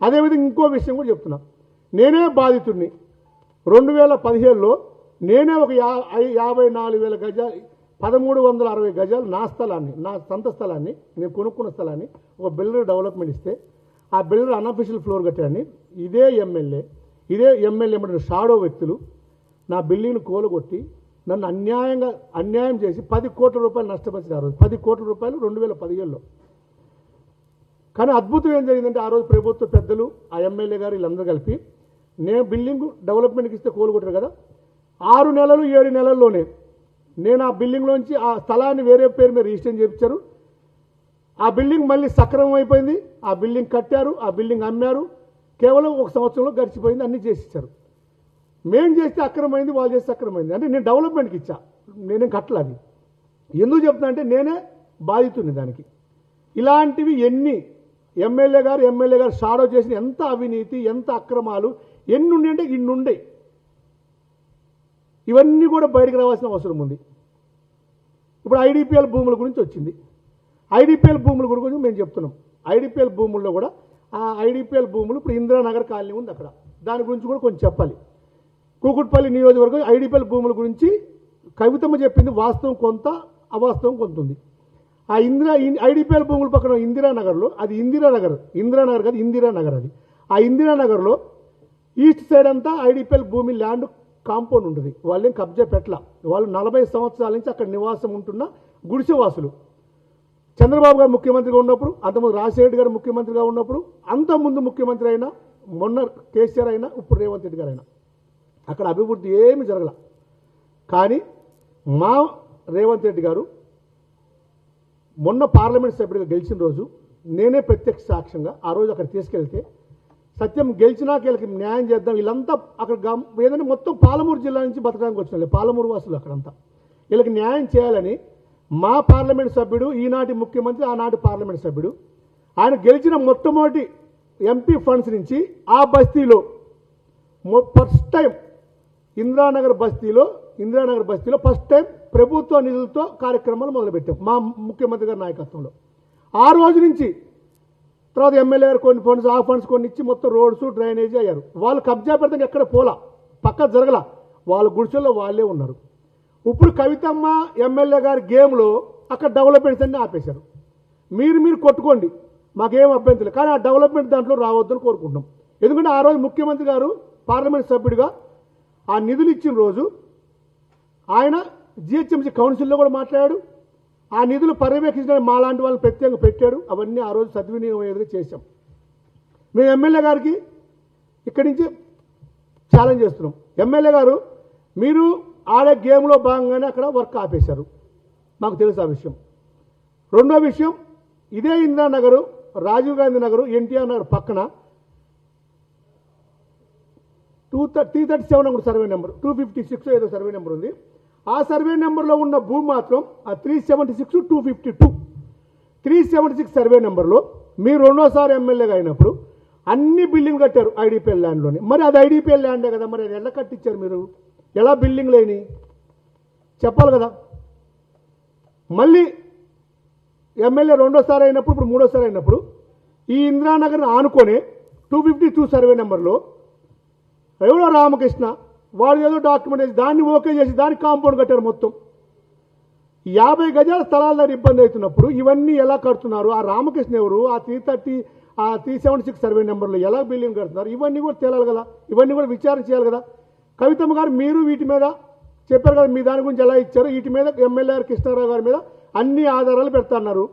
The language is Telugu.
అదేవిధంగా ఇంకో విషయం కూడా చెప్తున్నా, నేనే బాధితుడిని. 2017లో నేనే ఒక 54,000 గజాలు 1360 గజాలు నా స్థలాన్ని, నా సొంత స్థలాన్ని, నేను కొనుక్కున్న స్థలాన్ని ఒక బిల్డర్ డెవలప్మెంట్ ఇస్తే ఆ బిల్డర్ అన్అఫీషియల్ ఫ్లోర్ కట్టాడని ఇదే ఎమ్మెల్యే మరి షాడో వ్యక్తులు నా బిల్డింగ్ను కూలగొట్టి నన్ను అన్యాయం చేసి 10 కోట్ల రూపాయలు నష్టపరిచారు. ఆ రోజు 10 కోట్ల రూపాయలు 2017లో. కానీ అద్భుతం ఏం జరిగిందంటే ఆ రోజు ప్రభుత్వ పెద్దలు, ఆ ఎమ్మెల్యే గారు వీళ్ళందరూ కలిపి నేను బిల్డింగ్ డెవలప్మెంట్కి ఇస్తే కూలగొట్టారు కదా, 6 నెలలు 7 నెలల్లోనే నేను ఆ బిల్డింగ్లోంచి ఆ స్థలాన్ని వేరే పేరు మీద రిజిస్టర్ చేయించారు. ఆ బిల్డింగ్ మళ్ళీ సక్రమం అయిపోయింది. ఆ బిల్డింగ్ కట్టారు, ఆ బిల్డింగ్ అమ్మారు. కేవలం 1 సంవత్సరంలో గడిచిపోయింది, అన్నీ చేసిచ్చారు. మేము చేస్తే అక్రమైంది, వాళ్ళు చేస్తే అక్రమైంది. అంటే నేను డెవలప్మెంట్కి ఇచ్చా, నేనేం కట్టలే. అది ఎందుకు చెప్తున్నా అంటే నేనే బాధితుని దానికి. ఇలాంటివి ఎన్ని ఎమ్మెల్యే గారు షాడో చేసిన ఎంత అవినీతి, ఎంత అక్రమాలు ఎన్ని ఉండి అంటే ఇన్ని ఉండే. ఇవన్నీ కూడా బయటకు రావాల్సిన అవసరం ఉంది. ఇప్పుడు ఐడిపిఎల్ భూముల గురించి వచ్చింది. ఐడిపిఎల్ భూముల గురించి మేము చెప్తున్నాం. ఐడిపిఎల్ భూముల్లో కూడా ఆ ఐడిపిఎల్ భూములు ఇప్పుడు ఇందిరానగర్ కాలనీ ఉంది, అక్కడ దాని గురించి కూడా కొంచెం చెప్పాలి. కూకుట్పల్లి నియోజకవర్గం ఐడిపిఎల్ భూముల గురించి కవితమ్మ చెప్పింది వాస్తవం కొంత, అవాస్తవం కొంత ఉంది. ఆ ఐడిపిఎల్ భూముల పక్కన ఇందిరానగర్లో, అది ఇందిరానగర్ కాదు, ఇందిరానగర్ అది. ఆ ఇందిరానగర్లో ఈస్ట్ సైడ్ అంతా ఐడిపిఎల్ భూమి ల్యాండ్ కాంపౌండ్ ఉంటుంది. వాళ్ళేం కబ్జా పెట్టల. వాళ్ళు 40 సంవత్సరాల నుంచి అక్కడ నివాసం ఉంటున్న గుడిసెవాసులు. చంద్రబాబు గారు ముఖ్యమంత్రిగా ఉన్నప్పుడు, అంతకుముందు రాజశేఖర్ గారు ముఖ్యమంత్రిగా ఉన్నప్పుడు, అంతకుముందు ముఖ్యమంత్రి అయినా, మొన్న కేసీఆర్ అయినా, ఇప్పుడు రేవంత్ రెడ్డి గారు అయినా అక్కడ అభివృద్ధి ఏమి జరగల. కానీ మా రేవంత్ రెడ్డి గారు మొన్న పార్లమెంట్ సభ్యుడిగా గెలిచిన రోజు నేనే ప్రత్యక్ష సాక్ష్యంగా ఆ రోజు అక్కడ తీసుకెళ్తే సత్యం గెలిచినాక వీళ్ళకి న్యాయం చేద్దాం, వీళ్ళంతా అక్కడ ఏదంటే మొత్తం పాలమూరు జిల్లా నుంచి బతకడానికి వచ్చిన పాలమూరు వాసులు అక్కడంతా, వీళ్ళకి న్యాయం చేయాలని మా పార్లమెంట్ సభ్యుడు, ఈనాటి ముఖ్యమంత్రి, ఆనాటి పార్లమెంట్ సభ్యుడు, ఆయన గెలిచిన మొట్టమొదటి ఎంపీ ఫండ్స్ నుంచి ఆ బస్తీలో ఫస్ట్ టైం ఇందిరానగర్ బస్తీలో ఫస్ట్ టైం ప్రభుత్వ నిధులతో కార్యక్రమాలు మొదలుపెట్టాం మా ముఖ్యమంత్రి గారి నాయకత్వంలో. ఆ రోజు నుంచి తర్వాత ఎమ్మెల్యే గారు కొన్ని ఫండ్స్, ఆ ఫండ్స్ కొన్ని ఇచ్చి మొత్తం రోడ్స్, డ్రైనేజీ అయ్యారు. వాళ్ళు కబ్జా పెడితే ఎక్కడ పోలా, పక్క జరగల, వాళ్ళ గుడిసెల్లో వాళ్ళే ఉన్నారు. ఇప్పుడు కవితమ్మ ఎమ్మెల్యే గారి గేమ్లో అక్కడ డెవలప్మెంట్స్ అన్నీ ఆపేశారు. మీరు కొట్టుకోండి, మాకేం అభ్యంతరం, కానీ ఆ డెవలప్మెంట్ దాంట్లో రావద్దని కోరుకుంటున్నాం. ఎందుకంటే ఆ రోజు ముఖ్యమంత్రి గారు పార్లమెంట్ సభ్యుడిగా ఆ నిధులు ఇచ్చిన రోజు ఆయన జిహెచ్ఎంసీ కౌన్సిల్లో కూడా మాట్లాడాడు. ఆ నిధులు పర్యవేక్షించడానికి మా లాంటి వాళ్ళని ప్రత్యేకంగా పెట్టాడు. అవన్నీ ఆ రోజు సద్వినియోగం అయ్యేది చేశాం. మేము ఎమ్మెల్యే గారికి ఇక్కడి నుంచి ఛాలెంజ్ చేస్తున్నాం. ఎమ్మెల్యే గారు మీరు ఆడే గేమ్లో భాగంగానే అక్కడ వర్క్ ఆపేశారు, మాకు తెలుసు ఆ విషయం. రెండో విషయం, ఇదే ఇందిరానగరు, రాజీవ్ గాంధీ నగరు, ఎన్టీఆర్ నగర్ పక్కన 337 సర్వే నెంబర్, 256 ఏదో సర్వే నెంబర్ ఉంది. ఆ సర్వే నెంబర్లో ఉన్న భూమి మాత్రం ఆ 376, 252, 376 సర్వే నెంబర్లో మీరు రెండోసారి ఎమ్మెల్యేగా అయినప్పుడు అన్ని బిల్డింగ్ కట్టారు ఐడిపిఎల్ ల్యాండ్లోని. మరి అది ఐడిపిఎల్ ల్యాండే కదా, మరి అది ఎలా కట్టించారు మీరు? ఎలా బిల్డింగ్ లేని చెప్పాలి కదా. మళ్ళీ ఎమ్మెల్యే రెండోసారి అయినప్పుడు, ఇప్పుడు మూడోసారి అయినప్పుడు ఈ ఇందిరానగర్ని ఆనుకొని 252 సర్వే నెంబర్లో ఎవరో రామకృష్ణ వాడు ఏదో డాక్యుమెంట్ వేసి దాన్ని ఓకే చేసి దానికి కాంపౌండ్ కట్టారు. మొత్తం 50 గజాల స్థలాల దగ్గర ఇబ్బంది అవుతున్నప్పుడు ఇవన్నీ ఎలా కడుతున్నారు? ఆ రామకృష్ణ ఎవరు? ఆ 376 సర్వే నెంబర్లో ఎలా బిల్డింగ్ కడుతున్నారు? ఇవన్నీ కూడా తేలాలి కదా, ఇవన్నీ కూడా విచారణ చేయాలి కదా. కవితమ్మ గారు మీరు వీటి మీద చెప్పారు కదా, మీ దాని గురించి ఎలా ఇచ్చారు, వీటి మీద ఎమ్మెల్యే కృష్ణారావు గారి మీద అన్ని ఆధారాలు పెడతాన్నారు.